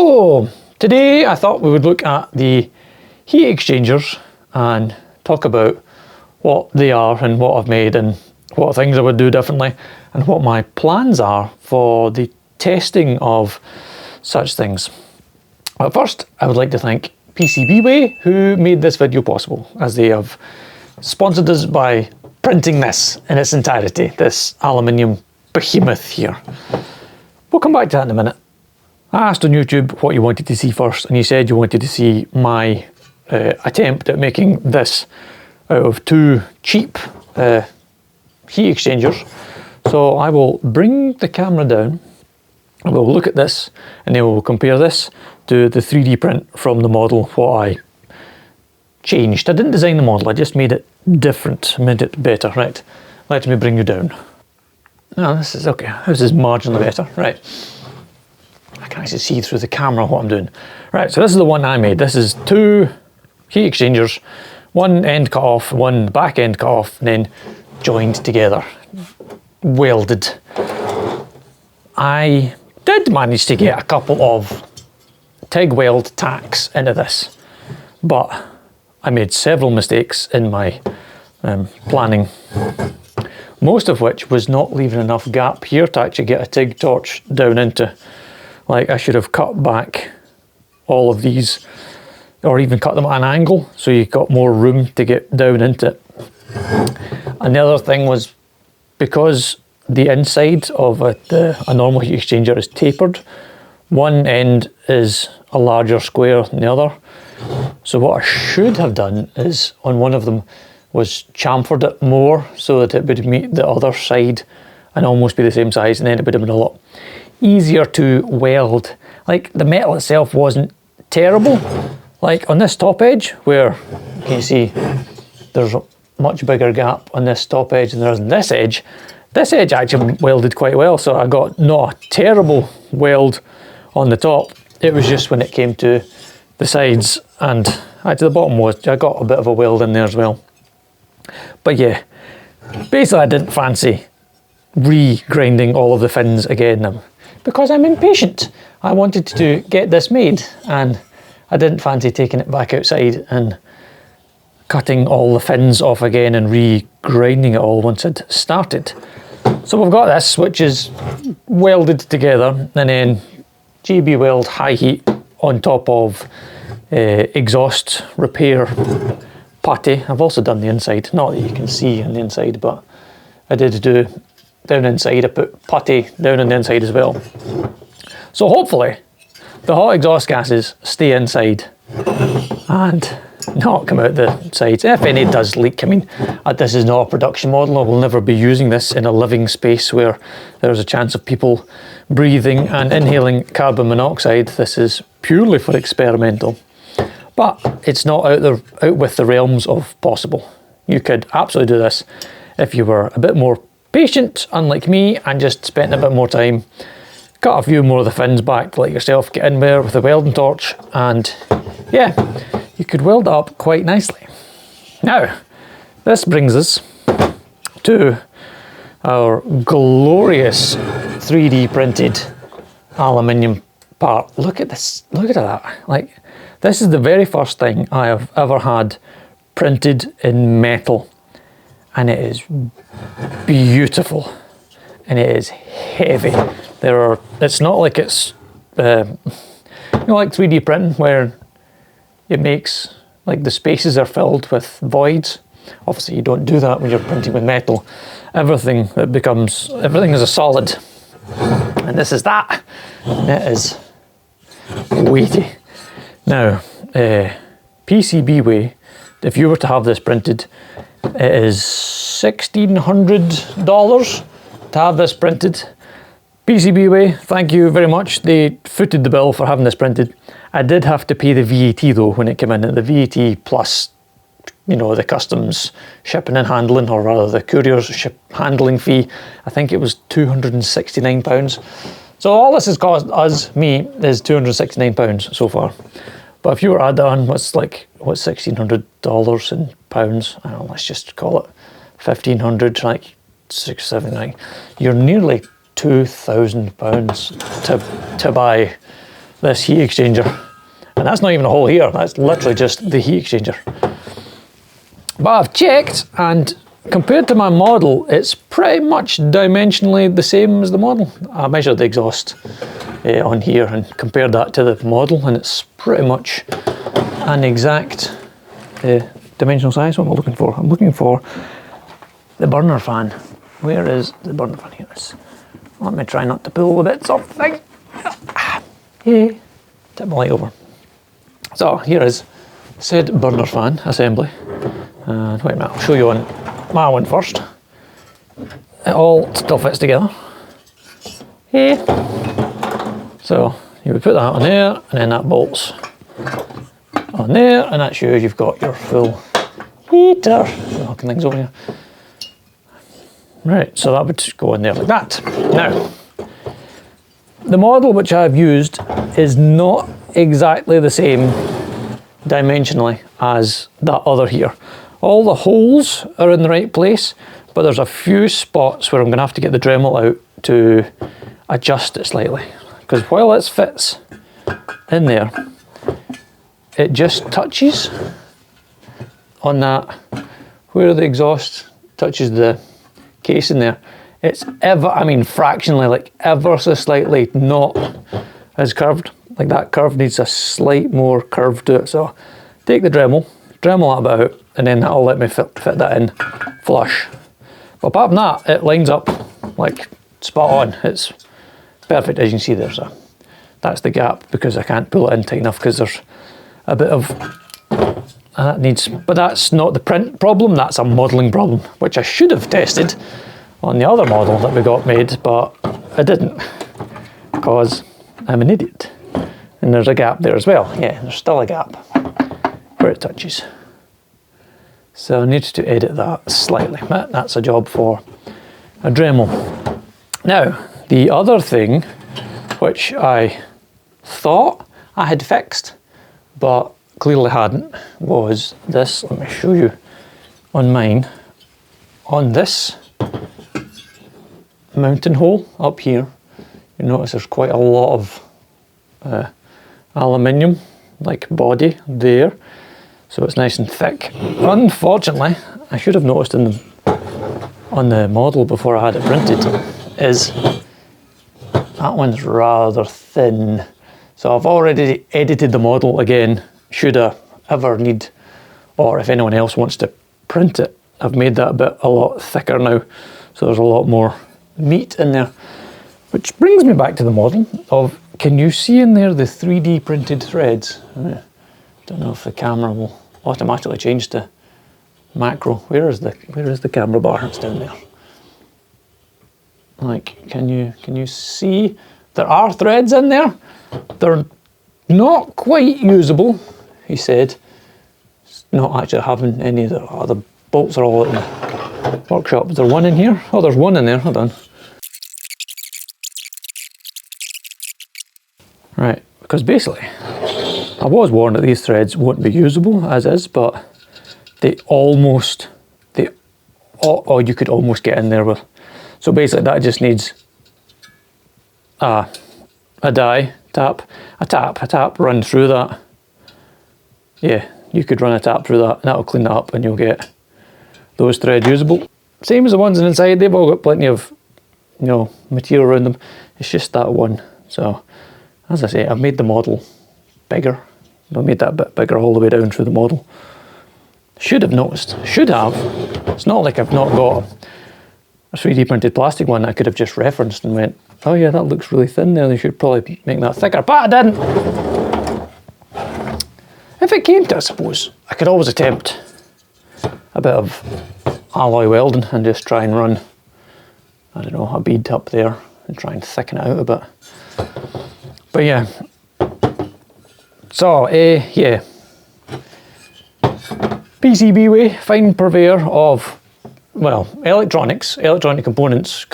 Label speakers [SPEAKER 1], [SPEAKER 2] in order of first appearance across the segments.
[SPEAKER 1] So today I thought we would look at the heat exchangers and talk about what they are and what I've made and what things I would do differently and what my plans are for the testing of such things. But first, I would like to thank PCBWay, who made this video possible, as they have sponsored us by printing this in its entirety, this aluminium behemoth here. We'll come back to that in a minute. I asked on YouTube what you wanted to see first, and you said you wanted to see my attempt at making this out of two cheap heat exchangers. So I will bring the camera down, and we'll look at this, and then we'll compare this to the 3D print from the model, what I changed. I didn't design the model, I just made it different, made it better. Right, let me bring you down. No, this is okay, this is marginally better. Right, I can actually see through the camera what I'm doing. Right, so this is the one I made. This is two heat exchangers, one end cut off, one back end cut off, and then joined together, welded. I did manage to get a couple of TIG weld tacks into this, but I made several mistakes in my planning, most of which was not leaving enough gap here to actually get a TIG torch down into. Like, I should have cut back all of these, or even cut them at an angle so you got more room to get down into it. And the other thing was, because the inside of a normal heat exchanger is tapered, one end is a larger square than the other. So what I should have done is, on one of them, was chamfered it more so that it would meet the other side and almost be the same size, and then it would have been a lot easier to weld. Like, the metal itself wasn't terrible. Like on this top edge, where you can see there's a much bigger gap on this top edge than there is on this edge actually welded quite well, so I got not a terrible weld on the top. It was just when it came to the sides and actually the bottom was, I got a bit of a weld in there as well. But yeah, basically I didn't fancy re-grinding all of the fins again because I'm impatient. I wanted to get this made and I didn't fancy taking it back outside and cutting all the fins off again and re-grinding it all once I'd started. So we've got this, which is welded together, and then GB weld high heat on top of exhaust repair putty. I've also done the inside, not that you can see on the inside, but I did do down inside. I put putty down on the inside as well. So hopefully the hot exhaust gases stay inside and not come out the sides. If any does leak, I mean, this is not a production model. I will never be using this in a living space where there's a chance of people breathing and inhaling carbon monoxide. This is purely for experimental. But it's not out with the realms of possible. You could absolutely do this if you were a bit more patient, unlike me, and just spent a bit more time, cut a few more of the fins back, like yourself, get in there with a welding torch, and yeah, you could weld it up quite nicely. Now, this brings us to our glorious 3D printed aluminium part. Look at this, look at that. Like, this is the very first thing I have ever had printed in metal, and it is beautiful and it is heavy. It's not like it's like 3D printing where it makes, like, the spaces are filled with voids. Obviously you don't do that when you're printing with metal. Everything is a solid, and this is that. It is weighty. Now, PCBWay, if you were to have this printed, it is $1,600 to have this printed. PCBWay, thank you very much. They footed the bill for having this printed. I did have to pay the VAT though when it came in, the VAT plus, you know, the customs shipping and handling, or rather the courier's handling fee. I think it was £269. So all this has cost me is £269 so far. But if you were to add that on, what's $1,600 in pounds? I don't know, let's just call it 1,500, like 679. You're nearly £2,000 to buy this heat exchanger. And that's not even a hole here, that's literally just the heat exchanger. But I've checked, and compared to my model, it's pretty much dimensionally the same as the model. I measured the exhaust on here and compared that to the model, and it's pretty much an exact dimensional size. What am I looking for? I'm looking for the burner fan. Where is the burner fan? Here it is. Let me try not to pull the bits off the thing. Yeah, tip my light over. So here is said burner fan assembly. And wait a minute, I'll show you on my one first. It all still fits together. Yeah. So you would put that on there, and then that bolts on there, and that's you. You've got your full heater. Knocking things over here. Right, so that would go in there like that. Now, the model which I've used is not exactly the same dimensionally as that other here. All the holes are in the right place, but there's a few spots where I'm going to have to get the Dremel out to adjust it slightly. Because while it fits in there, it just touches on that, where the exhaust touches the case in there. It's ever, I mean fractionally, like ever so slightly not as curved. Like that curve needs a slight more curve to it. So take the Dremel that bit out, and then that'll let me fit that in flush. But apart from that, it lines up like spot on. It's perfect, as you can see there. So that's the gap, because I can't pull it in tight enough because there's a bit of that needs, but that's not the print problem, that's a modelling problem, which I should have tested on the other model that we got made, but I didn't, because I'm an idiot. And there's a gap there as well. Yeah, there's still a gap where it touches. So I need to edit that slightly. That's a job for a Dremel. Now, the other thing which I thought I had fixed, but clearly hadn't, was this. Let me show you on mine. On this mounting hole up here, you notice there's quite a lot of aluminium like body there, so it's nice and thick. Unfortunately, I should have noticed on the model before I had it printed, is that one's rather thin. So I've already edited the model again, should I ever need, or if anyone else wants to print it, I've made that bit a lot thicker now, so there's a lot more meat in there. Which brings me back to the model of, can you see in there the 3D printed threads? I don't know if the camera will automatically change to macro. Where is the camera bar? It's down there. Like, can you see there are threads in there? They're not quite usable, he said. It's not actually having any of the bolts are all in the workshop. Is there one in here? Oh, there's one in there. Hold on. Right, because basically, I was warned that these threads won't be usable as is, but you could almost get in there with. So basically, that just needs a tap, run through that. Yeah, you could run a tap through that, and that'll clean that up, and you'll get those threads usable. Same as the ones inside, they've all got plenty of, material around them. It's just that one. So, as I say, I've made the model bigger. I've made that bit bigger all the way down through the model. Should have noticed. Should have. It's not like I've not got a 3D printed plastic one that I could have just referenced and went, oh yeah, that looks really thin there, they should probably make that thicker, but I didn't. If it came to it, I suppose, I could always attempt a bit of alloy welding and just try and run, I don't know, a bead up there and try and thicken it out a bit. But yeah, so yeah, PCBWay, fine purveyor of, well, electronic components,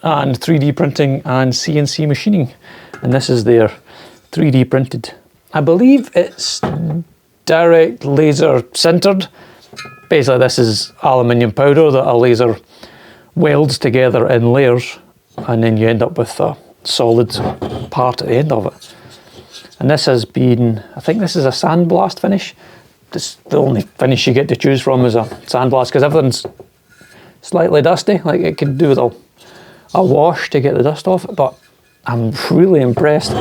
[SPEAKER 1] and 3D printing and CNC machining. And this is their 3D printed. I believe it's direct laser sintered. Basically, this is aluminium powder that a laser welds together in layers, and then you end up with a solid part at the end of it. And this has been, I think this is a sandblast finish. This, the only finish you get to choose from is a sandblast, because everything's slightly dusty. Like, it could do with a wash to get the dust off it, but I'm really impressed,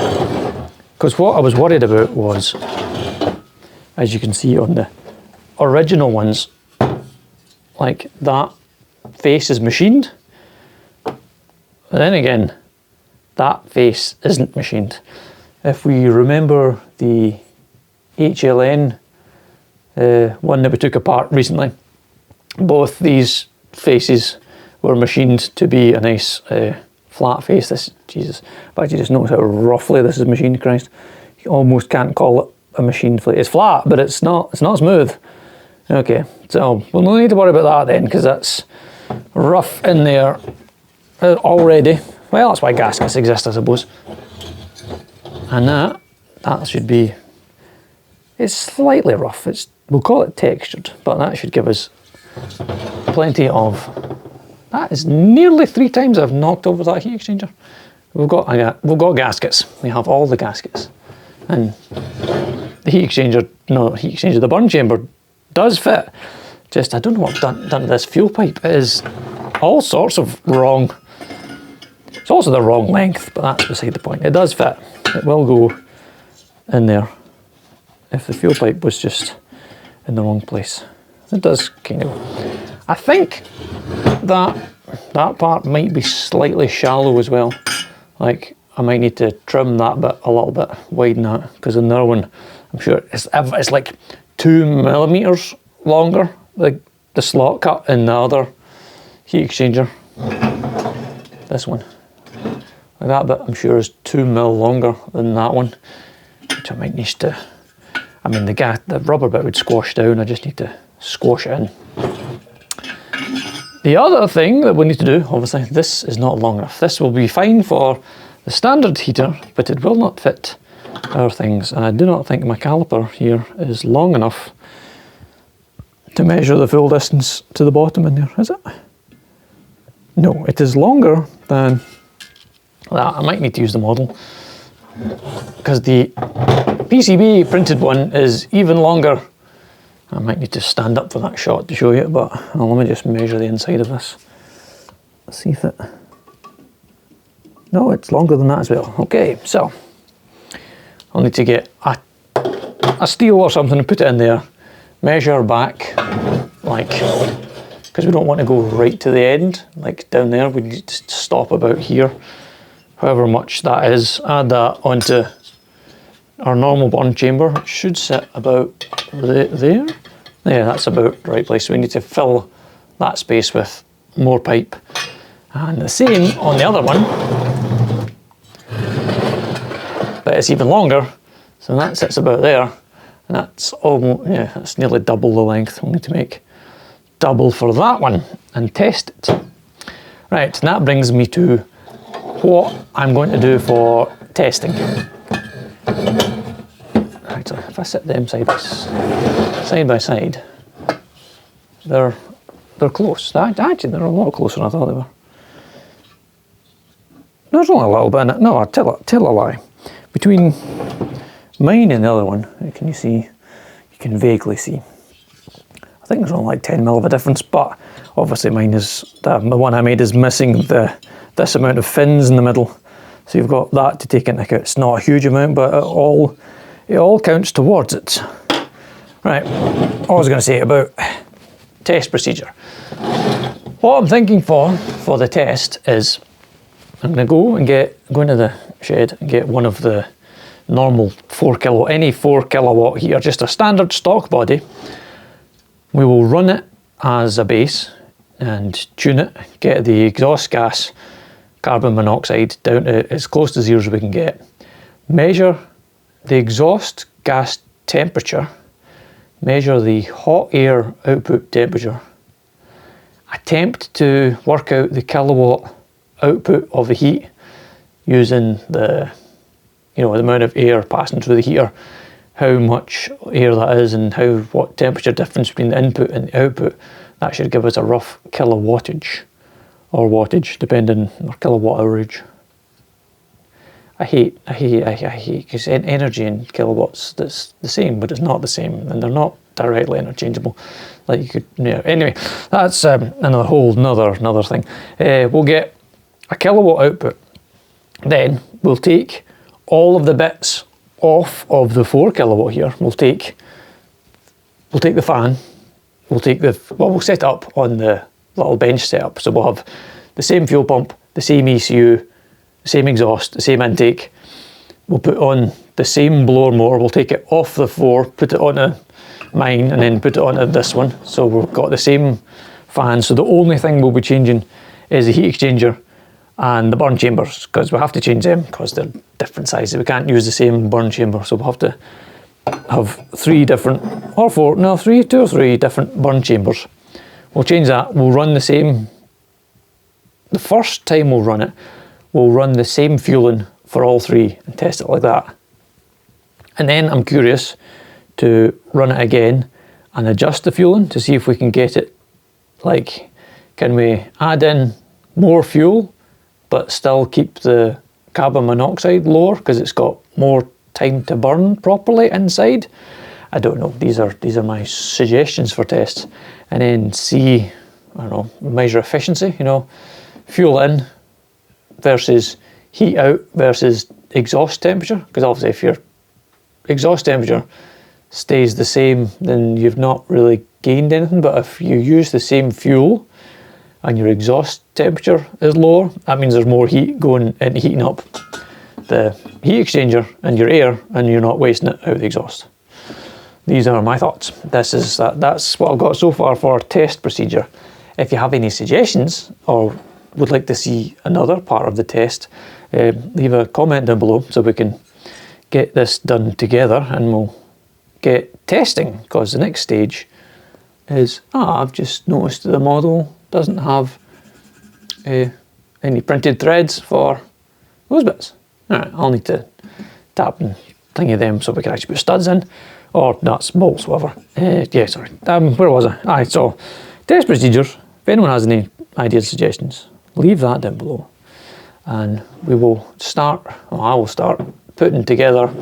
[SPEAKER 1] because what I was worried about was, as you can see on the original ones, like that face is machined, but then again that face isn't machined. If we remember the HLN one that we took apart recently, both these faces were machined to be a nice flat face. This, Jesus, but you just notice how roughly this is machined, Christ. You almost can't call it a machined face. It's flat, but it's not smooth. Okay, so we'll no need to worry about that then, because that's rough in there already. Well, that's why gaskets exist, I suppose. And that should be, it's slightly rough. We'll call it textured, but that should give us plenty of, that is nearly 3 times I've knocked over that heat exchanger. We've got gaskets. We have all the gaskets. And the heat exchanger, the burn chamber does fit. Just, I don't know what I've done to this fuel pipe. It is all sorts of wrong. It's also the wrong length, but that's beside the point. It does fit. It will go in there if the fuel pipe was just in the wrong place. It does kind of. I think that part might be slightly shallow as well. Like, I might need to trim that bit a little bit, widen that, because in the other one, I'm sure it's like 2 millimeters longer, like the slot cut in the other heat exchanger. This one, like that bit, I'm sure is 2 mil longer than that one, which I might need to. I mean, the rubber bit would squash down. I just need to squash it in. The other thing that we need to do, obviously, this is not long enough. This will be fine for the standard heater, but it will not fit our things. And I do not think my caliper here is long enough to measure the full distance to the bottom in there, is it? No, it is longer than that. I might need to use the model, because the PCB printed one is even longer. I might need to stand up for that shot to show you, but let me just measure the inside of this. Let's see if it... No, it's longer than that as well. Okay, so I'll need to get a steel or something and put it in there, measure back, like, because we don't want to go right to the end, like down there. We need to stop about here, however much that is. Add that onto our normal burn chamber, which should sit about there. Yeah, that's about the right place. So we need to fill that space with more pipe. And the same on the other one, but it's even longer. So that sits about there, and that's almost, yeah, that's nearly double the length. We'll need to make double for that one and test it. Right, and that brings me to what I'm going to do for testing. Right, so if I set them side by side, they're close. Actually, they're a lot closer than I thought they were. There's only a little bit in it. No, I tell a lie. Between mine and the other one, can you see? You can vaguely see. I think there's only like 10 mil of a difference, but obviously mine is, the one I made is missing this amount of fins in the middle. So you've got that to take into account. It's not a huge amount, but it all counts towards it. Right, what I was going to say about test procedure. What I'm thinking for the test is I'm going to go into the shed and get one of the normal 4 kilowatt heater, just a standard stock body. We will run it as a base and tune it, get the exhaust gas, carbon monoxide down to as close to 0 as we can get. Measure the exhaust gas temperature, measure the hot air output temperature, attempt to work out the kilowatt output of the heat using the amount of air passing through the heater, how much air that is, and what temperature difference between the input and the output. That should give us a rough kilowattage or wattage, depending, or kilowatt hourage. I hate because energy in kilowatts, that's the same, but it's not the same, and they're not directly interchangeable. Like you could, yeah. Anyway, that's another whole another thing. We'll get a kilowatt output. Then we'll take all of the bits off of the 4 kilowatt here. We'll take the fan. We'll set it up on the little bench setup. So we'll have the same fuel pump, the same ECU, the same exhaust, the same intake. We'll put on the same blower motor. We'll take it off the 4, put it onto mine, and then put it onto this one. So we've got the same fan. So the only thing we'll be changing is the heat exchanger and the burn chambers, because we have to change them because they're different sizes. We can't use the same burn chamber, so we'll have to have 3 different, or 4, no, 2 or 3 different burn chambers. We'll change that. We'll run the same, the first time we'll run it, we'll run the same fueling for all 3 and test it like that. And then I'm curious to run it again and adjust the fueling to see if we can get it, like, can we add in more fuel but still keep the carbon monoxide lower because it's got more time to burn properly inside. I don't know. These are my suggestions for tests. And then see, I don't know, measure efficiency, you know, fuel in versus heat out versus exhaust temperature. Because obviously if your exhaust temperature stays the same, then you've not really gained anything. But if you use the same fuel and your exhaust temperature is lower, that means there's more heat going into heating up the heat exchanger and your air, and you're not wasting it out of the exhaust. These are my thoughts. That's what I've got so far for test procedure. If you have any suggestions or would like to see another part of the test, leave a comment down below so we can get this done together and we'll get testing, because the next stage is, I've just noticed the model doesn't have any printed threads for those bits. Alright, I'll need to tap and thingy them so we can actually put studs in, or nuts, bolts, whatever. Yeah, sorry. Where was I? Aye, so test procedures. If anyone has any ideas, suggestions, leave that down below, and we will start. Well, I will start putting together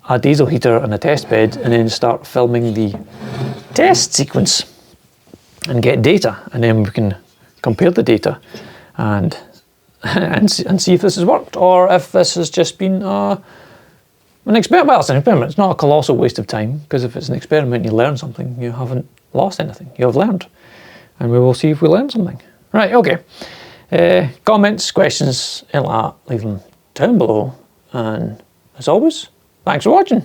[SPEAKER 1] a diesel heater and a test bed, and then start filming the test sequence and get data, and then we can compare the data and see if this has worked, or if this has just been an experiment. Well, it's an experiment. It's not a colossal waste of time, because if it's an experiment, you learn something. You haven't lost anything. You have learned, and we will see if we learn something. Right. Okay. Comments, questions, anything like that, leave them down below. And as always, thanks for watching.